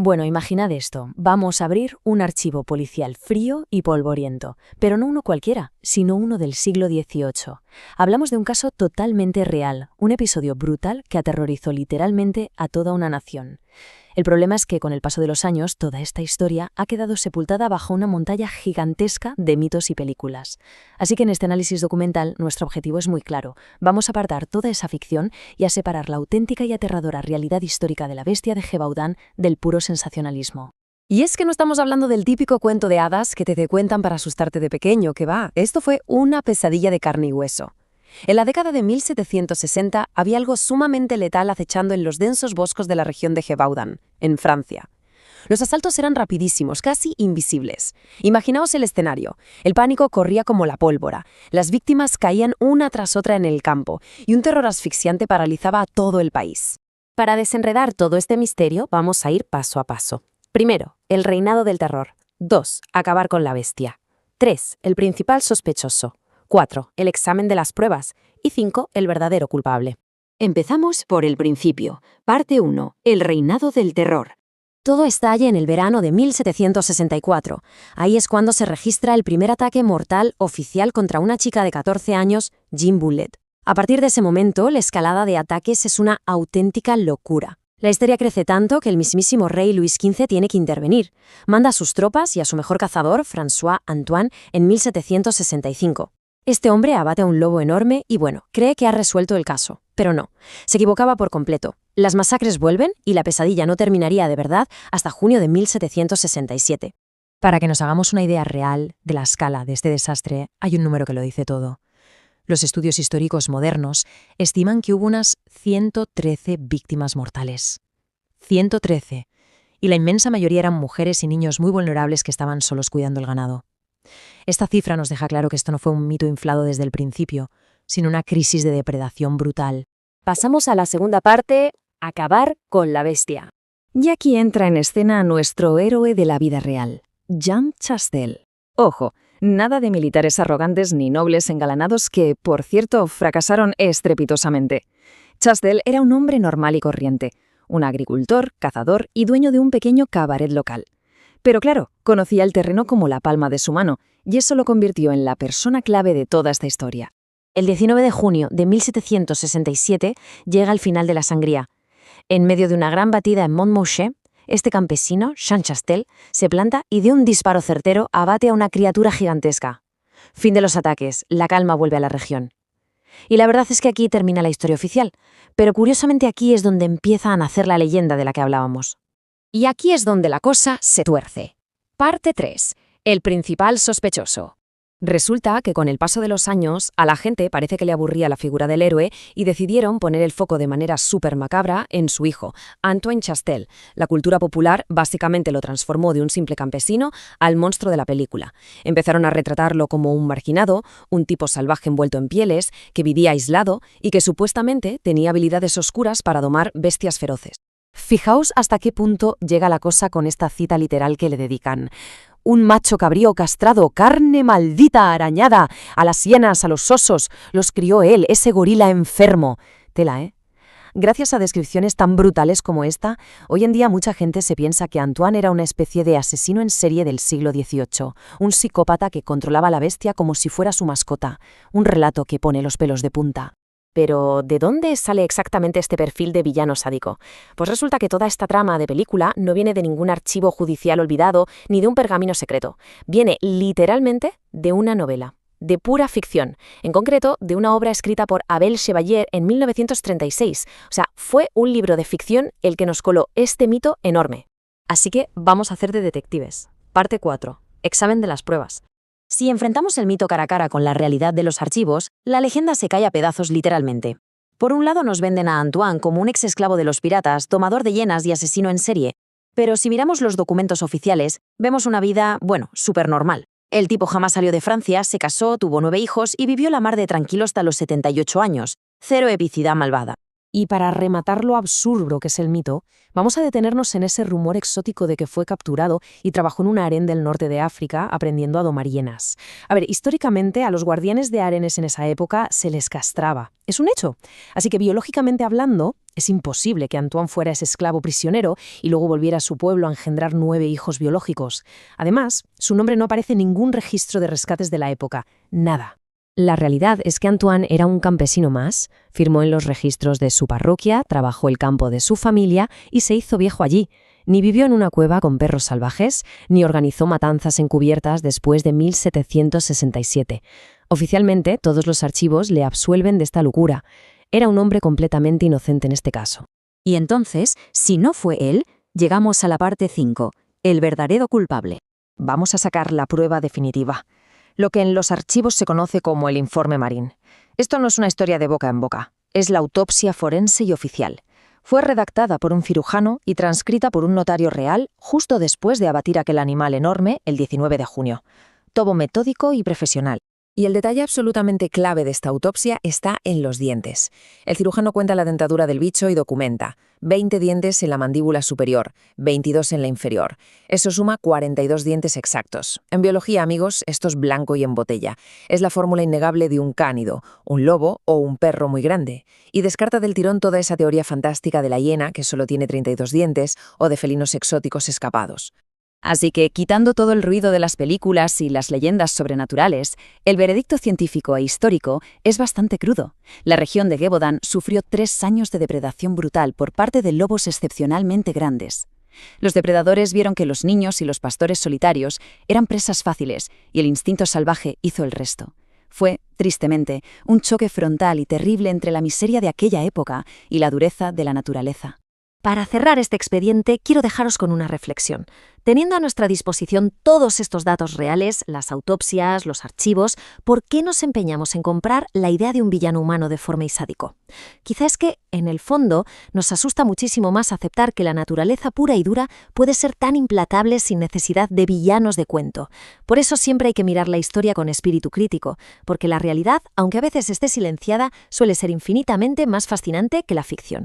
Bueno, imaginad esto. Vamos a abrir un archivo policial frío y polvoriento, pero no uno cualquiera, sino uno del siglo XVIII. Hablamos de un caso totalmente real, un episodio brutal que aterrorizó literalmente a toda una nación. El problema es que con el paso de los años, toda esta historia ha quedado sepultada bajo una montaña gigantesca de mitos y películas. Así que en este análisis documental, nuestro objetivo es muy claro. Vamos a apartar toda esa ficción y a separar la auténtica y aterradora realidad histórica de la bestia de Gévaudan del puro sensacionalismo. Y es que no estamos hablando del típico cuento de hadas que te cuentan para asustarte de pequeño, que va. Esto fue una pesadilla de carne y hueso. En la década de 1760 había algo sumamente letal acechando en los densos bosques de la región de Gévaudan, en Francia. Los asaltos eran rapidísimos, casi invisibles. Imaginaos el escenario. El pánico corría como la pólvora. Las víctimas caían una tras otra en el campo y un terror asfixiante paralizaba a todo el país. Para desenredar todo este misterio, vamos a ir paso a paso. Primero, el reinado del terror. 2. Acabar con la bestia. 3. El principal sospechoso. 4. El examen de las pruebas. Y 5. El verdadero culpable. Empezamos por el principio. Parte 1. El reinado del terror. Todo estalla en el verano de 1764. Ahí es cuando se registra el primer ataque mortal oficial contra una chica de 14 años, Jean Bullet. A partir de ese momento, la escalada de ataques es una auténtica locura. La histeria crece tanto que el mismísimo rey Luis XV tiene que intervenir. Manda a sus tropas y a su mejor cazador, François Antoine, en 1765. Este hombre abate a un lobo enorme y, cree que ha resuelto el caso. Pero no, se equivocaba por completo. Las masacres vuelven y la pesadilla no terminaría de verdad hasta junio de 1767. Para que nos hagamos una idea real de la escala de este desastre, hay un número que lo dice todo. Los estudios históricos modernos estiman que hubo unas 113 víctimas mortales. 113. Y la inmensa mayoría eran mujeres y niños muy vulnerables que estaban solos cuidando el ganado. Esta cifra nos deja claro que esto no fue un mito inflado desde el principio, sino una crisis de depredación brutal. Pasamos a la segunda parte, acabar con la bestia. Y aquí entra en escena nuestro héroe de la vida real, Jean Chastel. Ojo, nada de militares arrogantes ni nobles engalanados que, por cierto, fracasaron estrepitosamente. Chastel era un hombre normal y corriente, un agricultor, cazador y dueño de un pequeño cabaret local. Pero claro, conocía el terreno como la palma de su mano, y eso lo convirtió en la persona clave de toda esta historia. El 19 de junio de 1767 llega el final de la sangría. En medio de una gran batida en Monmouchet, este campesino, Jean Chastel, se planta y de un disparo certero abate a una criatura gigantesca. Fin de los ataques, la calma vuelve a la región. Y la verdad es que aquí termina la historia oficial, pero curiosamente aquí es donde empieza a nacer la leyenda de la que hablábamos. Y aquí es donde la cosa se tuerce. Parte 3. El principal sospechoso. Resulta que con el paso de los años, a la gente parece que le aburría la figura del héroe y decidieron poner el foco de manera súper macabra en su hijo, Antoine Chastel. La cultura popular básicamente lo transformó de un simple campesino al monstruo de la película. Empezaron a retratarlo como un marginado, un tipo salvaje envuelto en pieles, que vivía aislado y que supuestamente tenía habilidades oscuras para domar bestias feroces. Fijaos hasta qué punto llega la cosa con esta cita literal que le dedican. Un macho cabrío castrado, carne maldita arañada, a las hienas, a los osos, los crió él, ese gorila enfermo. Tela, ¿eh? Gracias a descripciones tan brutales como esta, hoy en día mucha gente se piensa que Antoine era una especie de asesino en serie del siglo XVIII, un psicópata que controlaba a la bestia como si fuera su mascota, un relato que pone los pelos de punta. Pero, ¿de dónde sale exactamente este perfil de villano sádico? Pues resulta que toda esta trama de película no viene de ningún archivo judicial olvidado ni de un pergamino secreto. Viene literalmente de una novela, de pura ficción, en concreto de una obra escrita por Abel Chevalier en 1936. O sea, fue un libro de ficción el que nos coló este mito enorme. Así que vamos a hacer de detectives. Parte 4. Examen de las pruebas. Si enfrentamos el mito cara a cara con la realidad de los archivos, la leyenda se cae a pedazos literalmente. Por un lado nos venden a Antoine como un ex esclavo de los piratas, tomador de hienas y asesino en serie. Pero si miramos los documentos oficiales, vemos una vida, súper normal. El tipo jamás salió de Francia, se casó, tuvo 9 hijos y vivió la mar de tranquilo hasta los 78 años. Cero epicidad malvada. Y para rematar lo absurdo que es el mito, vamos a detenernos en ese rumor exótico de que fue capturado y trabajó en un harén del norte de África aprendiendo a domar hienas. A ver, históricamente a los guardianes de harenes en esa época se les castraba. Es un hecho. Así que biológicamente hablando, es imposible que Antoine fuera ese esclavo prisionero y luego volviera a su pueblo a engendrar 9 hijos biológicos. Además, su nombre no aparece en ningún registro de rescates de la época. Nada. La realidad es que Antoine era un campesino más, firmó en los registros de su parroquia, trabajó el campo de su familia y se hizo viejo allí. Ni vivió en una cueva con perros salvajes, ni organizó matanzas encubiertas después de 1767. Oficialmente, todos los archivos le absuelven de esta locura. Era un hombre completamente inocente en este caso. Y entonces, si no fue él, llegamos a la parte 5, el verdadero culpable. Vamos a sacar la prueba definitiva. Lo que en los archivos se conoce como el informe Marín. Esto no es una historia de boca en boca, es la autopsia forense y oficial. Fue redactada por un cirujano y transcrita por un notario real justo después de abatir aquel animal enorme el 19 de junio. Todo metódico y profesional. Y el detalle absolutamente clave de esta autopsia está en los dientes. El cirujano cuenta la dentadura del bicho y documenta 20 dientes en la mandíbula superior, 22 en la inferior. Eso suma 42 dientes exactos. En biología, amigos, esto es blanco y en botella. Es la fórmula innegable de un cánido, un lobo o un perro muy grande. Y descarta del tirón toda esa teoría fantástica de la hiena, que solo tiene 32 dientes, o de felinos exóticos escapados. Así que, quitando todo el ruido de las películas y las leyendas sobrenaturales, el veredicto científico e histórico es bastante crudo. La región de Gévaudan sufrió 3 años de depredación brutal por parte de lobos excepcionalmente grandes. Los depredadores vieron que los niños y los pastores solitarios eran presas fáciles y el instinto salvaje hizo el resto. Fue, tristemente, un choque frontal y terrible entre la miseria de aquella época y la dureza de la naturaleza. Para cerrar este expediente, quiero dejaros con una reflexión. Teniendo a nuestra disposición todos estos datos reales, las autopsias, los archivos, ¿por qué nos empeñamos en comprar la idea de un villano humano deforme y sádico? Quizá es que, en el fondo, nos asusta muchísimo más aceptar que la naturaleza pura y dura puede ser tan implacable sin necesidad de villanos de cuento. Por eso siempre hay que mirar la historia con espíritu crítico, porque la realidad, aunque a veces esté silenciada, suele ser infinitamente más fascinante que la ficción.